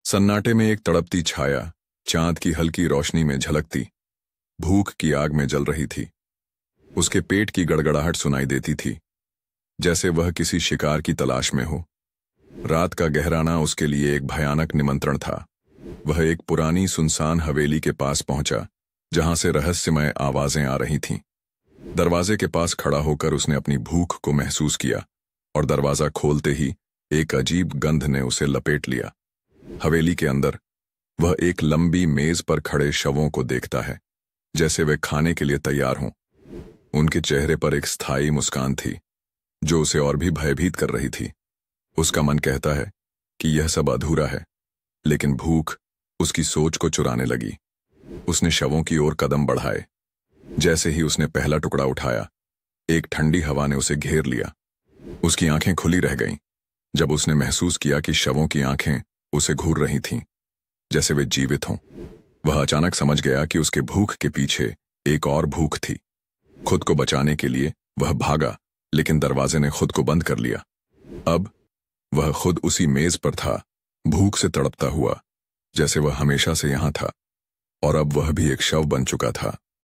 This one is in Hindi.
सन्नाटे में एक तड़पती छाया चांद की हल्की रोशनी में झलकती भूख की आग में जल रही थी। उसके पेट की गड़गड़ाहट सुनाई देती थी, जैसे वह किसी शिकार की तलाश में हो। रात का गहराना उसके लिए एक भयानक निमंत्रण था। वह एक पुरानी सुनसान हवेली के पास पहुंचा, जहां से रहस्यमय आवाजें आ रही थीं। दरवाजे के पास खड़ा होकर उसने अपनी भूख को महसूस किया, और दरवाजा खोलते ही एक अजीब गंध ने उसे लपेट लिया। हवेली के अंदर वह एक लंबी मेज पर खड़े शवों को देखता है, जैसे वे खाने के लिए तैयार हों। उनके चेहरे पर एक स्थायी मुस्कान थी, जो उसे और भी भयभीत कर रही थी। उसका मन कहता है कि यह सब अधूरा है, लेकिन भूख उसकी सोच को चुराने लगी। उसने शवों की ओर कदम बढ़ाए। जैसे ही उसने पहला टुकड़ा उठाया, एक ठंडी हवा ने उसे घेर लिया। उसकी आंखें खुली रह गईं, जब उसने महसूस किया कि शवों की आंखें उसे घूर रही थीं, जैसे वे जीवित हों। वह अचानक समझ गया कि उसके भूख के पीछे एक और भूख थी। खुद को बचाने के लिए वह भागा, लेकिन दरवाजे ने खुद को बंद कर लिया। अब वह खुद उसी मेज पर था, भूख से तड़पता हुआ, जैसे वह हमेशा से यहां था, और अब वह भी एक शव बन चुका था।